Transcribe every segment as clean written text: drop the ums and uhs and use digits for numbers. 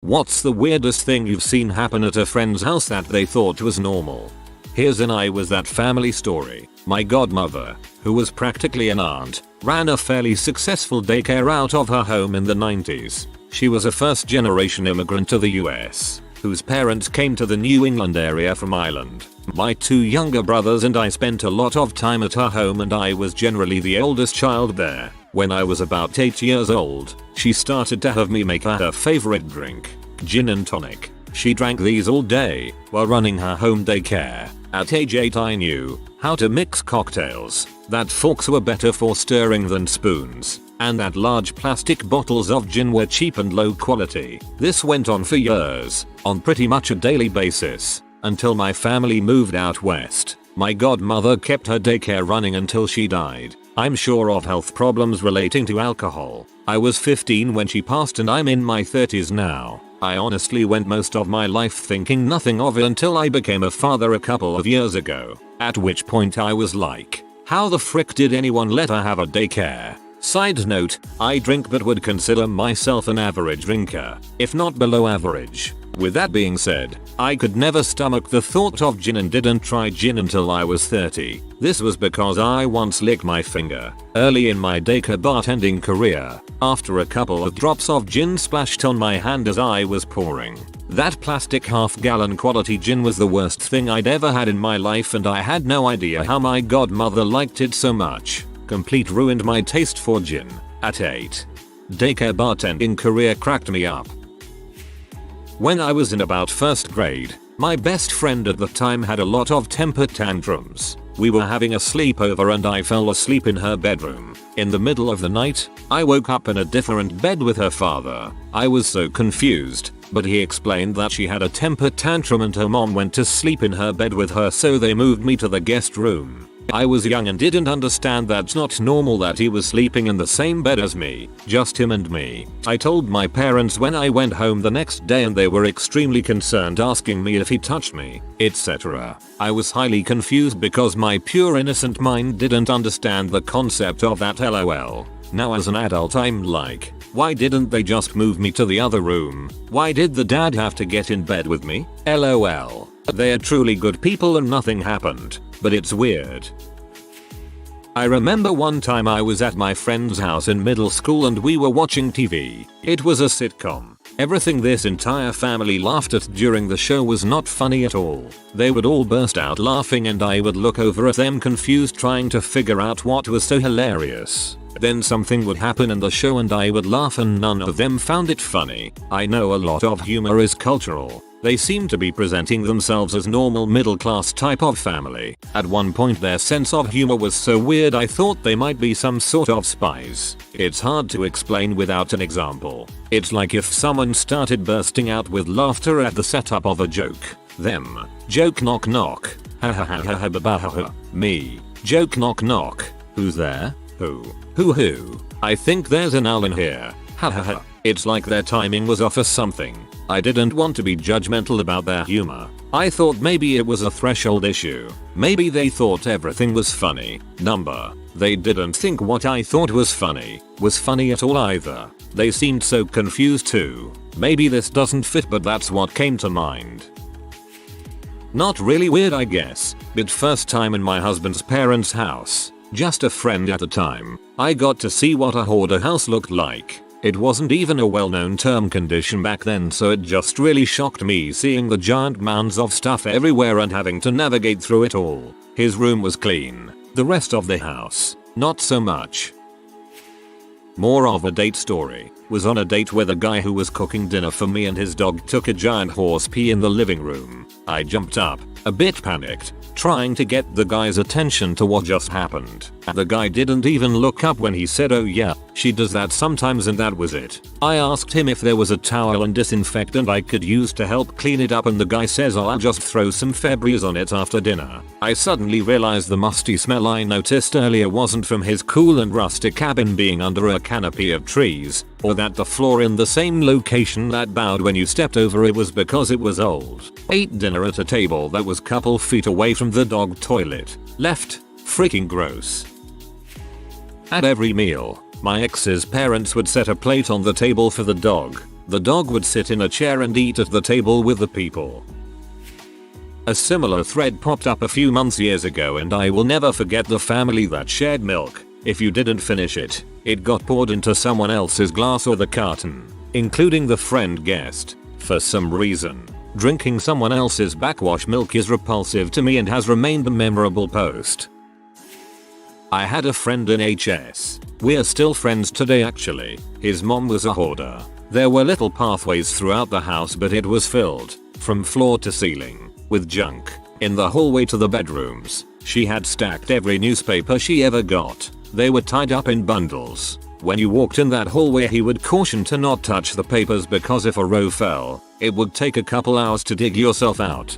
What's the weirdest thing you've seen happen at a friend's house that they thought was normal? Here's an I was that family story. My godmother, who was practically an aunt, ran a fairly successful daycare out of her home in the 90s. She was a first-generation immigrant to the US, whose parents came to the New England area from Ireland. My 2 younger brothers and I spent a lot of time at her home, and I was generally the oldest child there. When I was about 8 years old, she started to have me make her favorite drink, gin and tonic. She drank these all day while running her home daycare. At age 8 I knew how to mix cocktails, that forks were better for stirring than spoons, and that large plastic bottles of gin were cheap and low quality. This went on for years, on pretty much a daily basis, until my family moved out west. My godmother kept her daycare running until she died. I'm sure of health problems relating to alcohol. I was 15 when she passed and I'm in my 30s now. I honestly went most of my life thinking nothing of it until I became a father a couple of years ago, at which point I was like, how the frick did anyone let her have a daycare? Side note, I drink but would consider myself an average drinker, if not below average. With that being said, I could never stomach the thought of gin and didn't try gin until I was 30. This was because I once licked my finger early in my daycare bartending career after a couple of drops of gin splashed on my hand as I was pouring. That plastic half-gallon quality gin was the worst thing I'd ever had in my life, and I had no idea how my godmother liked it so much. Complete ruined my taste for gin. At 8. Daycare bartending career cracked me up. When I was in about 1st grade, my best friend at the time had a lot of temper tantrums. We were having a sleepover and I fell asleep in her bedroom. In the middle of the night, I woke up in a different bed with her father. I was so confused, but he explained that she had a temper tantrum and her mom went to sleep in her bed with her, so they moved me to the guest room. I was young and didn't understand that's not normal that he was sleeping in the same bed as me, just him and me. I told my parents when I went home the next day and they were extremely concerned, asking me if he touched me, etc. I was highly confused because my pure innocent mind didn't understand the concept of that, lol. Now as an adult I'm like, why didn't they just move me to the other room? Why did the dad have to get in bed with me? LOL. They're truly good people and nothing happened, but it's weird. I remember one time I was at my friend's house in middle school and we were watching TV. It was a sitcom. Everything this entire family laughed at during the show was not funny at all. They would all burst out laughing and I would look over at them confused, trying to figure out what was so hilarious. Then something would happen in the show and I would laugh and none of them found it funny. I know a lot of humor is cultural. They seem to be presenting themselves as normal middle-class type of family. At one point their sense of humor was so weird I thought they might be some sort of spies. It's hard to explain without an example. It's like if someone started bursting out with laughter at the setup of a joke. Them. Joke knock knock. Ha ha ha ha ha ba ba ha ha. Me. Joke knock knock. Who's there? Who? Who? I think there's an owl in here. Ha ha ha. It's like their timing was off or something. I didn't want to be judgmental about their humor. I thought maybe it was a threshold issue. Maybe they thought everything was funny. Number. They didn't think what I thought was funny at all either. They seemed so confused too. Maybe this doesn't fit, but that's what came to mind. Not really weird I guess, but first time in my husband's parents' house. Just a friend at the time. I got to see what a hoarder house looked like. It wasn't even a well-known term condition back then, so it just really shocked me seeing the giant mounds of stuff everywhere and having to navigate through it all. His room was clean. The rest of the house, not so much. More of a date story. Was on a date with a guy who was cooking dinner for me and his dog took a giant horse pee in the living room. I jumped up, a bit panicked, trying to get the guy's attention to what just happened. The guy didn't even look up when he said, "Oh yeah, she does that sometimes," and that was it. I asked him if there was a towel and disinfectant I could use to help clean it up and the guy says, "Oh, I'll just throw some Febreze on it after dinner." I suddenly realized the musty smell I noticed earlier wasn't from his cool and rustic cabin being under a canopy of trees, or that the floor in the same location that bowed when you stepped over it was because it was old. Ate dinner at a table that was couple feet away from the dog toilet. Left. Freaking gross. At every meal, my ex's parents would set a plate on the table for the dog. The dog would sit in a chair and eat at the table with the people. A similar thread popped up a few years ago, and I will never forget the family that shared milk. If you didn't finish it, it got poured into someone else's glass or the carton, including the friend guest. For some reason, drinking someone else's backwash milk is repulsive to me and has remained a memorable post. I had a friend in HS. We're still friends today actually. His mom was a hoarder. There were little pathways throughout the house, but it was filled, from floor to ceiling, with junk. In the hallway to the bedrooms, she had stacked every newspaper she ever got. They were tied up in bundles. When you walked in that hallway, he would caution to not touch the papers because if a row fell, it would take a couple hours to dig yourself out.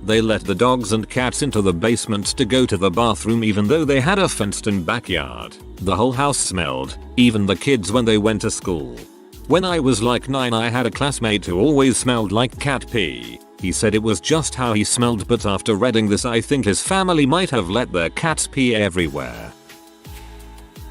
They let the dogs and cats into the basements to go to the bathroom even though they had a fenced-in backyard. The whole house smelled, even the kids when they went to school. When I was like 9, I had a classmate who always smelled like cat pee. He said it was just how he smelled, but after reading this I think his family might have let their cats pee everywhere.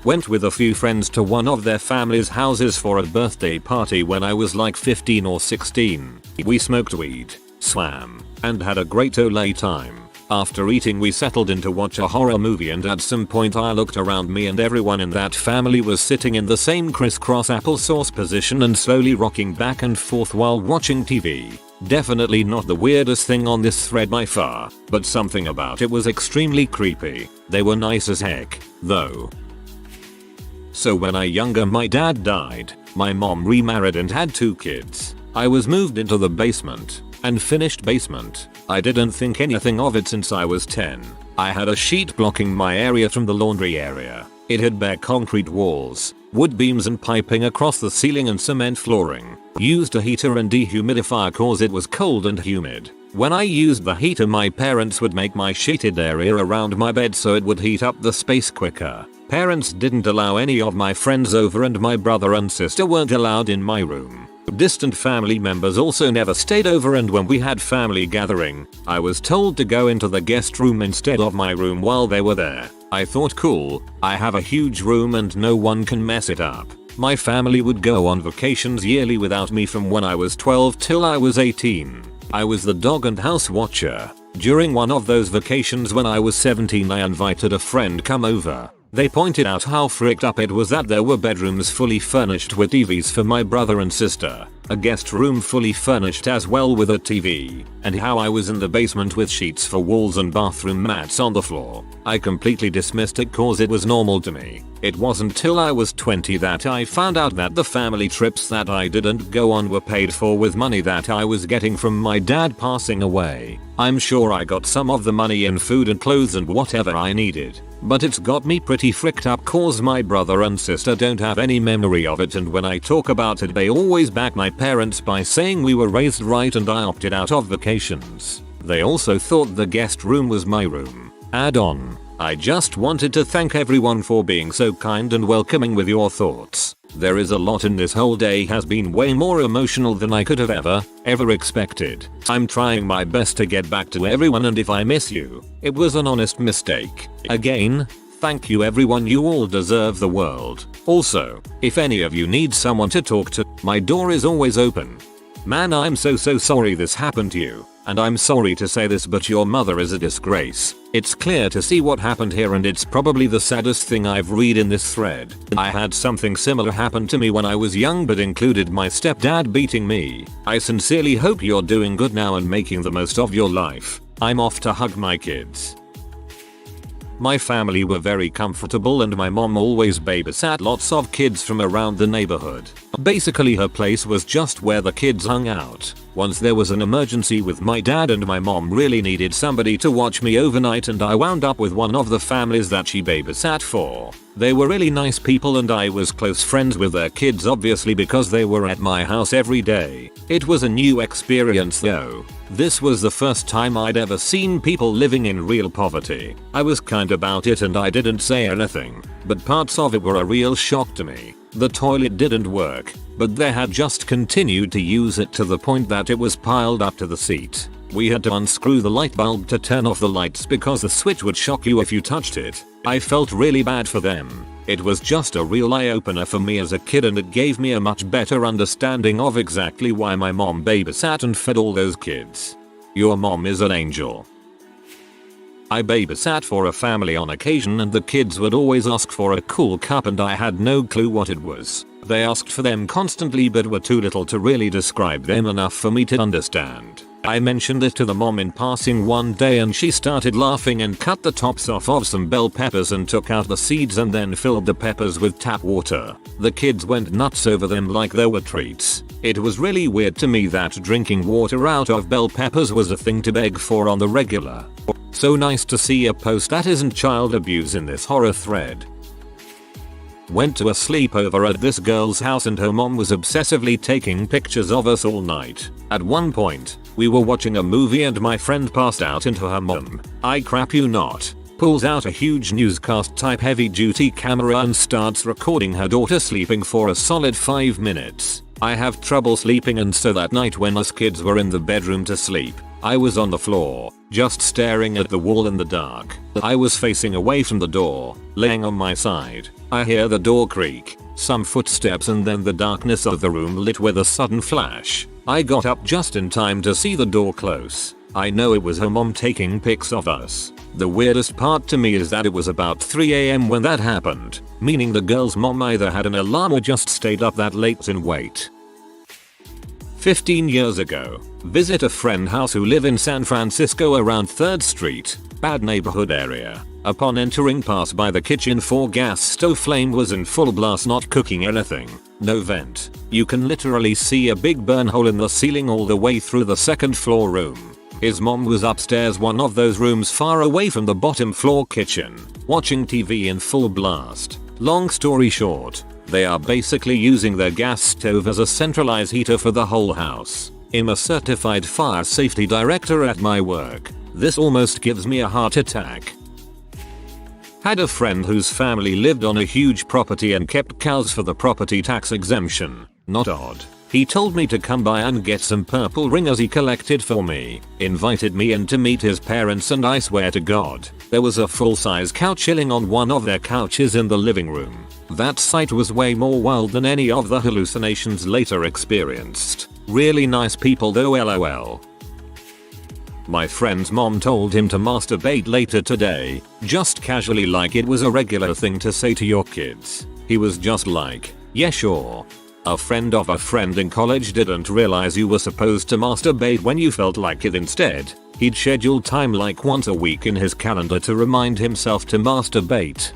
Went with a few friends to one of their family's houses for a birthday party when I was like 15 or 16. We smoked weed, swam, and had a great ole time. After eating we settled in to watch a horror movie, and at some point I looked around me and everyone in that family was sitting in the same crisscross applesauce position and slowly rocking back and forth while watching TV. Definitely not the weirdest thing on this thread by far, but something about it was extremely creepy. They were nice as heck, though. So when I younger, my dad died, my mom remarried and had 2 kids. I was moved into the basement and finished basement. I didn't think anything of it since I was 10. I had a sheet blocking my area from the laundry area. It had bare concrete walls, wood beams and piping across the ceiling and cement flooring. Used a heater and dehumidifier cause it was cold and humid. When I used the heater, my parents would make my sheeted area around my bed so it would heat up the space quicker. Parents didn't allow any of my friends over and my brother and sister weren't allowed in my room. Distant family members also never stayed over, and when we had family gathering, I was told to go into the guest room instead of my room while they were there. I thought cool, I have a huge room and no one can mess it up. My family would go on vacations yearly without me from when I was 12 till I was 18. I was the dog and house watcher. During one of those vacations when I was 17, I invited a friend come over. They pointed out how fricked up it was that there were bedrooms fully furnished with TVs for my brother and sister, a guest room fully furnished as well with a TV, and how I was in the basement with sheets for walls and bathroom mats on the floor. I completely dismissed it cause it was normal to me. It wasn't till I was 20 that I found out that the family trips that I didn't go on were paid for with money that I was getting from my dad passing away. I'm sure I got some of the money in food and clothes and whatever I needed, but it's got me pretty fricked up cause my brother and sister don't have any memory of it, and when I talk about it they always back my parents by saying we were raised right and I opted out of vacations. They also thought the guest room was my room. Add on, I just wanted to thank everyone for being so kind and welcoming with your thoughts. There is a lot, and this whole day has been way more emotional than I could have ever expected. I'm trying my best to get back to everyone, and if I miss you, it was an honest mistake. Again, thank you everyone, you all deserve the world. Also, if any of you need someone to talk to, my door is always open. Man, I'm so sorry this happened to you. And I'm sorry to say this, but your mother is a disgrace. It's clear to see what happened here, and it's probably the saddest thing I've read in this thread. I had something similar happen to me when I was young, but included my stepdad beating me. I sincerely hope you're doing good now and making the most of your life. I'm off to hug my kids. My family were very comfortable and my mom always babysat lots of kids from around the neighborhood. Basically her place was just where the kids hung out. Once there was an emergency with my dad and my mom really needed somebody to watch me overnight, and I wound up with one of the families that she babysat for. They were really nice people and I was close friends with their kids, obviously because they were at my house every day. It was a new experience though. This was the first time I'd ever seen people living in real poverty. I was kind about it and I didn't say anything, but parts of it were a real shock to me. The toilet didn't work, but they had just continued to use it to the point that it was piled up to the seat. We had to unscrew the light bulb to turn off the lights because the switch would shock you if you touched it. I felt really bad for them. It was just a real eye-opener for me as a kid, and it gave me a much better understanding of exactly why my mom babysat and fed all those kids. Your mom is an angel. I babysat for a family on occasion, and the kids would always ask for a cool cup and I had no clue what it was. They asked for them constantly but were too little to really describe them enough for me to understand. I mentioned it to the mom in passing one day and she started laughing and cut the tops off of some bell peppers and took out the seeds and then filled the peppers with tap water. The kids went nuts over them like they were treats. It was really weird to me that drinking water out of bell peppers was a thing to beg for on the regular. So nice to see a post that isn't child abuse in this horror thread. Went to a sleepover at this girl's house and her mom was obsessively taking pictures of us all night. At one point, we were watching a movie and my friend passed out into her mom. I crap you not. Pulls out a huge newscast type heavy duty camera and starts recording her daughter sleeping for a solid 5 minutes. I have trouble sleeping, and so that night when us kids were in the bedroom to sleep, I was on the floor, just staring at the wall in the dark. I was facing away from the door, laying on my side. I hear the door creak, some footsteps, and then the darkness of the room lit with a sudden flash. I got up just in time to see the door close. I know it was her mom taking pics of us. The weirdest part to me is that it was about 3 AM when that happened, meaning the girl's mom either had an alarm or just stayed up that late in wait. 15 years ago, visit a friend house who live in San Francisco around 3rd Street, bad neighborhood area. Upon entering, pass by the kitchen, 4 gas stove flame was in full blast, not cooking anything. No vent. You can literally see a big burn hole in the ceiling all the way through the 2nd floor room. His mom was upstairs, one of those rooms far away from the bottom floor kitchen, watching TV in full blast. Long story short, they are basically using their gas stove as a centralized heater for the whole house. I'm a certified fire safety director at my work. This almost gives me a heart attack. Had a friend whose family lived on a huge property and kept cows for the property tax exemption. Not odd. He told me to come by and get some purple ringers he collected for me. Invited me in to meet his parents, and I swear to God, there was a full-size cow chilling on one of their couches in the living room. That sight was way more wild than any of the hallucinations later experienced. Really nice people though, lol. My friend's mom told him to masturbate later today, just casually, like it was a regular thing to say to your kids. He was just like, yeah sure. A friend of a friend in college didn't realize you were supposed to masturbate when you felt like it. Instead, he'd schedule time like once a week in his calendar to remind himself to masturbate.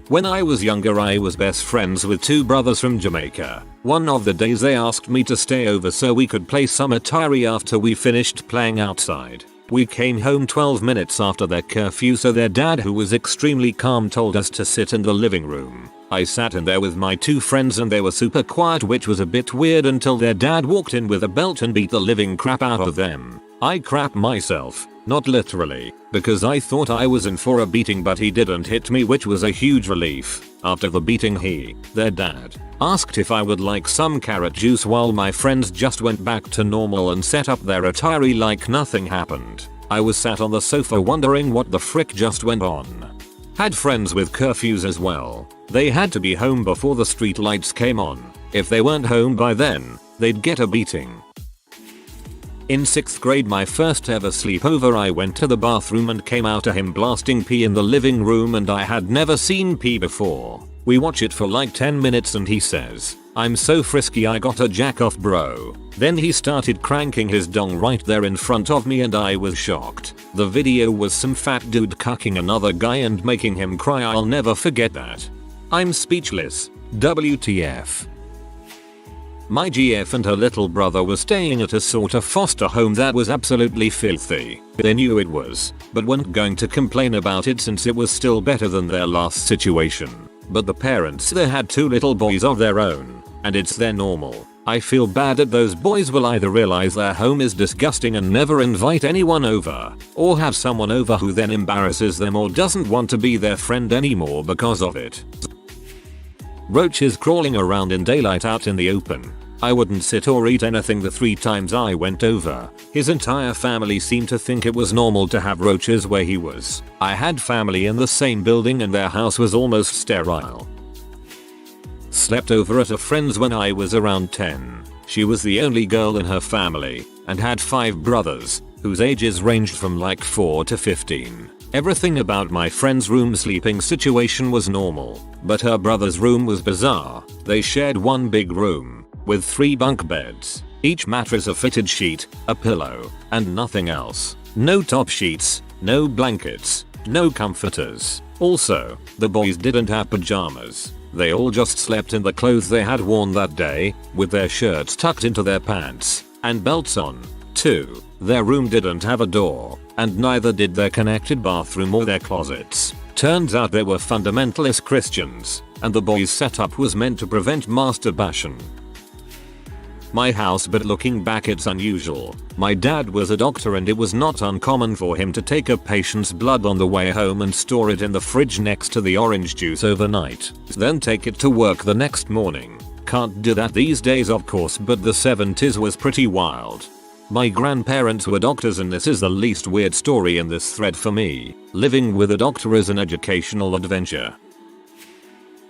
When I was younger, I was best friends with 2 brothers from Jamaica. One of the days they asked me to stay over so we could play some Atari after we finished playing outside. We came home 12 minutes after their curfew, so their dad, who was extremely calm, told us to sit in the living room. I sat in there with my 2 friends and they were super quiet, which was a bit weird until their dad walked in with a belt and beat the living crap out of them. I crapped myself, not literally, because I thought I was in for a beating, but he didn't hit me, which was a huge relief. After the beating, their dad, asked if I would like some carrot juice while my friends just went back to normal and set up their Atari like nothing happened. I was sat on the sofa wondering what the frick just went on. Had friends with curfews as well. They had to be home before the street lights came on. If they weren't home by then, they'd get a beating. In 6th grade, my first ever sleepover, I went to the bathroom and came out to him blasting pee in the living room, and I had never seen pee before. We watch it for like 10 minutes and he says, "I'm so frisky, I got a jack off, bro." Then he started cranking his dong right there in front of me and I was shocked. The video was some fat dude cucking another guy and making him cry. I'll never forget that. I'm speechless. WTF. My GF and her little brother were staying at a sort of foster home that was absolutely filthy. They knew it was, but weren't going to complain about it since it was still better than their last situation. But the parents there had 2 little boys of their own, and it's their normal. I feel bad that those boys will either realize their home is disgusting and never invite anyone over, or have someone over who then embarrasses them or doesn't want to be their friend anymore because of it. Roaches crawling around in daylight out in the open. I wouldn't sit or eat anything the 3 times I went over. His entire family seemed to think it was normal to have roaches where he was. I had family in the same building and their house was almost sterile. Slept over at a friend's when I was around 10. She was the only girl in her family and had 5 brothers whose ages ranged from like 4 to 15. Everything about my friend's room sleeping situation was normal, but her brother's room was bizarre. They shared one big room with 3 bunk beds, each mattress a fitted sheet, a pillow, and nothing else. No top sheets, no blankets, no comforters. Also, the boys didn't have pajamas. They all just slept in the clothes they had worn that day, with their shirts tucked into their pants and belts on. 2. Their room didn't have a door, and neither did their connected bathroom or their closets. Turns out they were fundamentalist Christians, and the boys' setup was meant to prevent masturbation. My house, but looking back it's unusual. My dad was a doctor and it was not uncommon for him to take a patient's blood on the way home and store it in the fridge next to the orange juice overnight, then take it to work the next morning. Can't do that these days of course, but the 70s was pretty wild. My grandparents were doctors and this is the least weird story in this thread for me. Living with a doctor is an educational adventure.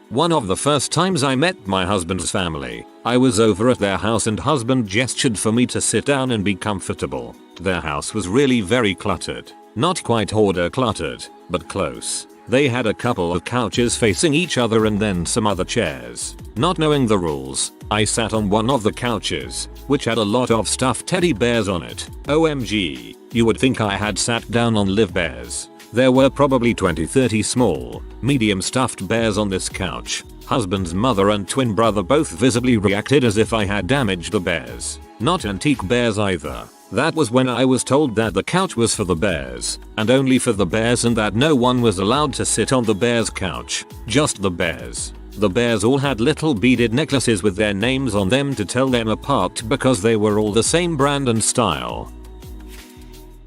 One of the first times I met my husband's family, I was over at their house and husband gestured for me to sit down and be comfortable. Their house was really very cluttered. Not quite hoarder cluttered, but close. They had a couple of couches facing each other and then some other chairs. Not knowing the rules, I sat on one of the couches, which had a lot of stuffed teddy bears on it. OMG, you would think I had sat down on live bears. There were probably 20-30 small, medium stuffed bears on this couch. Husband's mother and twin brother both visibly reacted as if I had damaged the bears. Not antique bears either. That was when I was told that the couch was for the bears, and only for the bears, and that no one was allowed to sit on the bears' couch, just the bears. The bears all had little beaded necklaces with their names on them to tell them apart because they were all the same brand and style.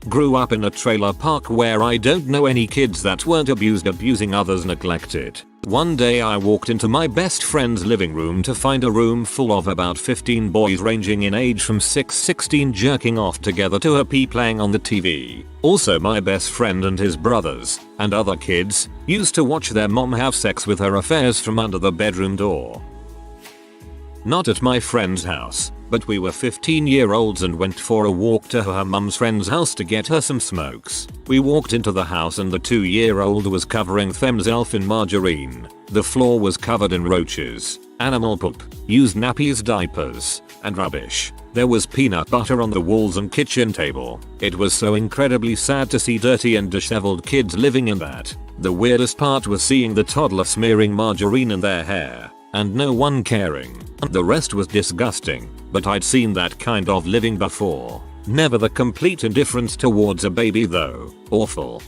Grew up in a trailer park where I don't know any kids that weren't abusing others, neglected. One day I walked into my best friend's living room to find a room full of about 15 boys ranging in age from 6-16 jerking off together to a pee playing on the TV. Also my best friend and his brothers, and other kids, used to watch their mom have sex with her affairs from under the bedroom door. Not at my friend's house, but we were 15-year-olds and went for a walk to her mum's friend's house to get her some smokes. We walked into the house and the 2-year-old was covering themself in margarine. The floor was covered in roaches, animal poop, used nappies, diapers, and rubbish. There was peanut butter on the walls and kitchen table. It was so incredibly sad to see dirty and disheveled kids living in that. The weirdest part was seeing the toddler smearing margarine in their hair, and no one caring. The rest was disgusting, but I'd seen that kind of living before. Never the complete indifference towards a baby though. Awful.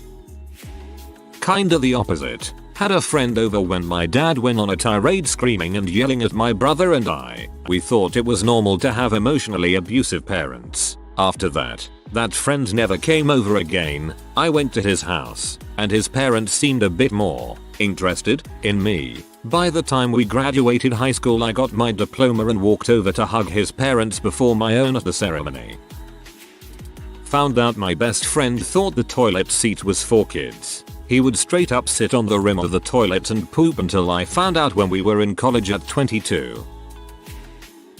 Kinda the opposite. Had a friend over when my dad went on a tirade screaming and yelling at my brother and I. We thought it was normal to have emotionally abusive parents. After that friend never came over again. I went to his house, and his parents seemed a bit more interested in me. By the time we graduated high school I got my diploma and walked over to hug his parents before my own at the ceremony. Found out my best friend thought the toilet seat was for kids. He would straight up sit on the rim of the toilet and poop until I found out when we were in college at 22.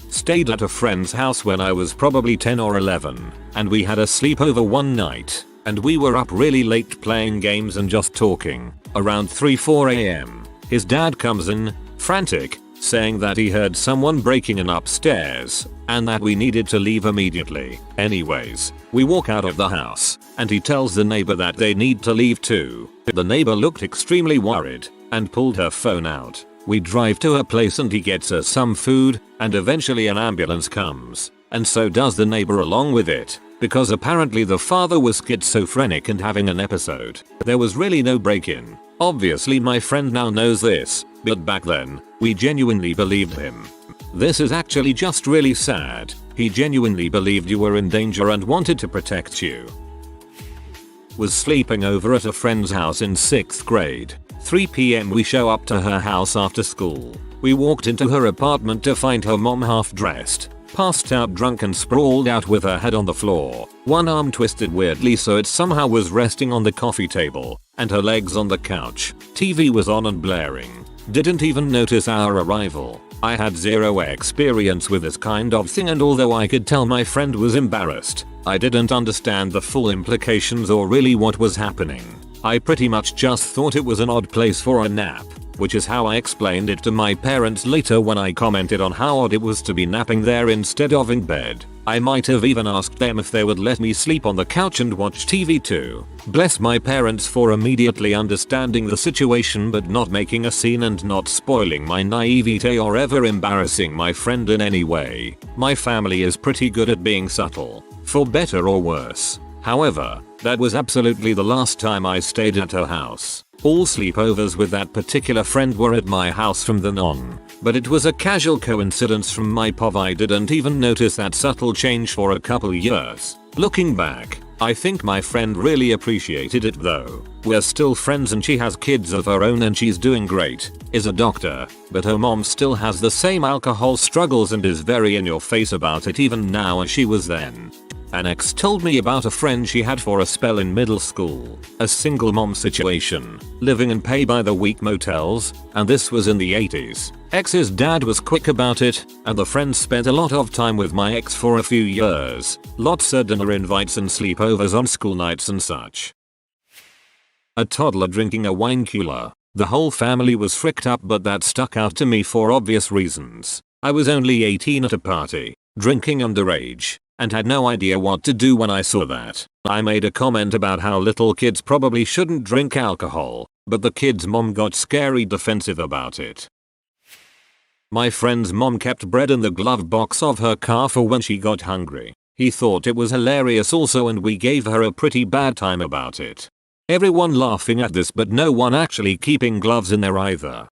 Stayed at a friend's house when I was probably 10 or 11, and we had a sleepover one night, and we were up really late playing games and just talking. Around 3-4 am, his dad comes in, frantic, saying that he heard someone breaking in upstairs, and that we needed to leave immediately. Anyways, we walk out of the house, and he tells the neighbor that they need to leave too. The neighbor looked extremely worried, and pulled her phone out. We drive to her place and he gets her some food, and eventually an ambulance comes, and so does the neighbor along with it, because apparently the father was schizophrenic and having an episode. There was really no break-in. Obviously my friend now knows this, but back then, we genuinely believed him. This is actually just really sad. He genuinely believed you were in danger and wanted to protect you. Was sleeping over at a friend's house in 6th grade. 3 PM we show up to her house after school. We walked into her apartment to find her mom half dressed, passed out drunk and sprawled out with her head on the floor, one arm twisted weirdly so it somehow was resting on the coffee table, and her legs on the couch. TV was on and blaring. Didn't even notice our arrival. I had zero experience with this kind of thing, and although I could tell my friend was embarrassed, I didn't understand the full implications or really what was happening. I pretty much just thought it was an odd place for a nap, which is how I explained it to my parents later when I commented on how odd it was to be napping there instead of in bed. I might have even asked them if they would let me sleep on the couch and watch TV too. Bless my parents for immediately understanding the situation but not making a scene and not spoiling my naivete or ever embarrassing my friend in any way. My family is pretty good at being subtle, for better or worse. However, that was absolutely the last time I stayed at her house. All sleepovers with that particular friend were at my house from then on, but it was a casual coincidence from my POV. I didn't even notice that subtle change for a couple years. Looking back, I think my friend really appreciated it though. We're still friends and she has kids of her own and she's doing great, is a doctor, but her mom still has the same alcohol struggles and is very in your face about it even now as she was then. An ex told me about a friend she had for a spell in middle school, a single mom situation, living in pay by the week motels, and this was in the 80s. Ex's dad was quick about it, and the friend spent a lot of time with my ex for a few years, lots of dinner invites and sleepovers on school nights and such. A toddler drinking a wine cooler. The whole family was fricked up, but that stuck out to me for obvious reasons. I was only 18 at a party, drinking underage, and had no idea what to do when I saw that. I made a comment about how little kids probably shouldn't drink alcohol, but the kid's mom got scary defensive about it. My friend's mom kept bread in the glove box of her car for when she got hungry. He thought it was hilarious also, and we gave her a pretty bad time about it. Everyone laughing at this but no one actually keeping gloves in there either.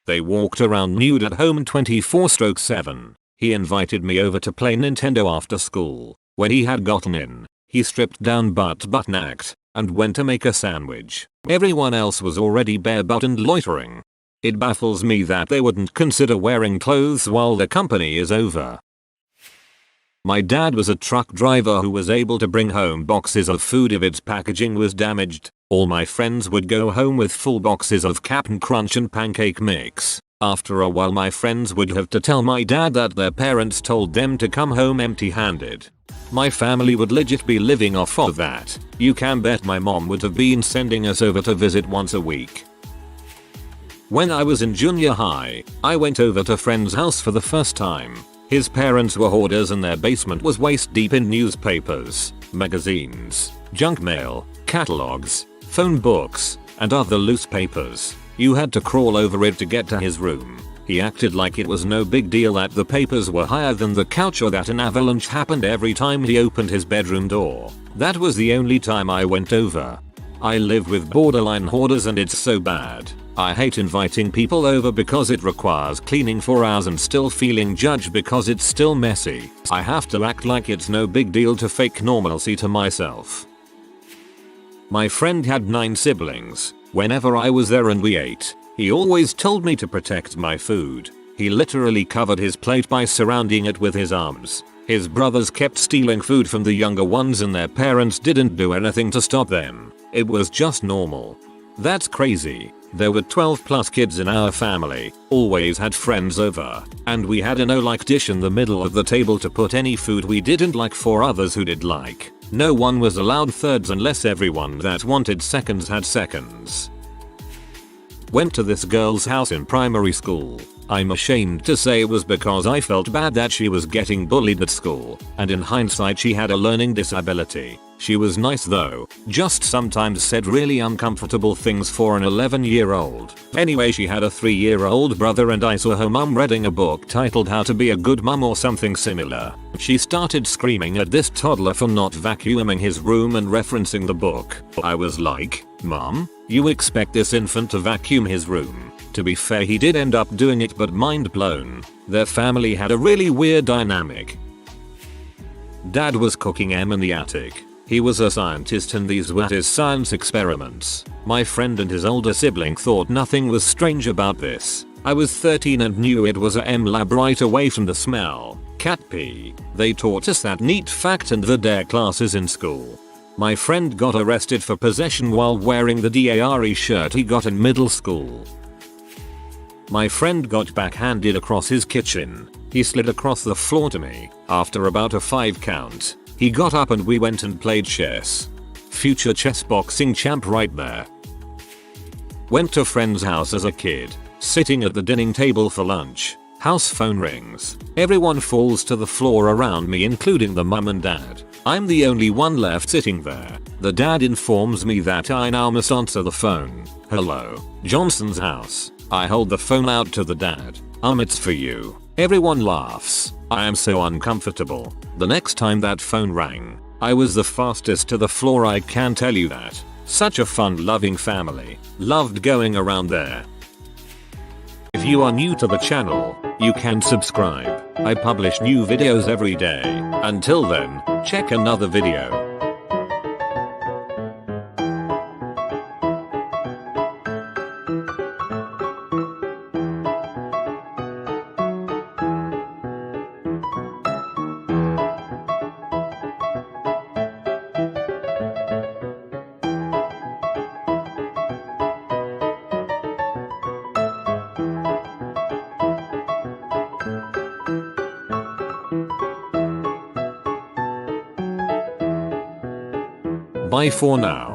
They walked around nude at home 24/7. He invited me over to play Nintendo after school. When he had gotten in, he stripped down butt-naked and went to make a sandwich. Everyone else was already bare-butt and loitering. It baffles me that they wouldn't consider wearing clothes while the company is over. My dad was a truck driver who was able to bring home boxes of food if its packaging was damaged. All my friends would go home with full boxes of Cap'n Crunch and pancake mix. After a while my friends would have to tell my dad that their parents told them to come home empty-handed. My family would legit be living off of that. You can bet my mom would have been sending us over to visit once a week. When I was in junior high, I went over to a friend's house for the first time. His parents were hoarders and their basement was waist deep in newspapers, magazines, junk mail, catalogs, phone books, and other loose papers. You had to crawl over it to get to his room. He acted like it was no big deal that the papers were higher than the couch or that an avalanche happened every time he opened his bedroom door. That was the only time I went over. I live with borderline hoarders and it's so bad. I hate inviting people over because it requires cleaning for hours and still feeling judged because it's still messy. I have to act like it's no big deal to fake normalcy to myself. My friend had 9 siblings. Whenever I was there and we ate, he always told me to protect my food. He literally covered his plate by surrounding it with his arms. His brothers kept stealing food from the younger ones and their parents didn't do anything to stop them. It was just normal. That's crazy. There were 12+ kids in our family, always had friends over, and we had a no-like dish in the middle of the table to put any food we didn't like for others who did like. No one was allowed thirds unless everyone that wanted seconds had seconds. Went to this girl's house in primary school. I'm ashamed to say it was because I felt bad that she was getting bullied at school, and in hindsight she had a learning disability. She was nice though, just sometimes said really uncomfortable things for an 11-year-old. Anyway, she had a 3-year-old brother and I saw her mum reading a book titled How to Be a Good Mum or something similar. She started screaming at this toddler for not vacuuming his room and referencing the book. I was like, Mom, you expect this infant to vacuum his room? To be fair, he did end up doing it, but mind blown. Their family had a really weird dynamic. Dad was cooking in the attic. He was a scientist and these were his science experiments. My friend and his older sibling thought nothing was strange about this. I was 13 and knew it was a M lab right away from the smell. Cat pee. They taught us that neat fact in the DARE classes in school. My friend got arrested for possession while wearing the DARE shirt he got in middle school. My friend got backhanded across his kitchen. He slid across the floor to me. After about a 5 count, he got up and we went and played chess. Future chess boxing champ right there. Went to friend's house as a kid. Sitting at the dining table for lunch. House phone rings. Everyone falls to the floor around me, including the mum and dad. I'm the only one left sitting there. The dad informs me that I now must answer the phone. Hello, Johnson's house. I hold the phone out to the dad. It's for you. Everyone laughs. I am so uncomfortable. The next time that phone rang, I was the fastest to the floor, I can tell you that. Such a fun loving family. Loved going around there. If you are new to the channel, you can subscribe. I publish new videos every day. Until then, check another video. Bye for now.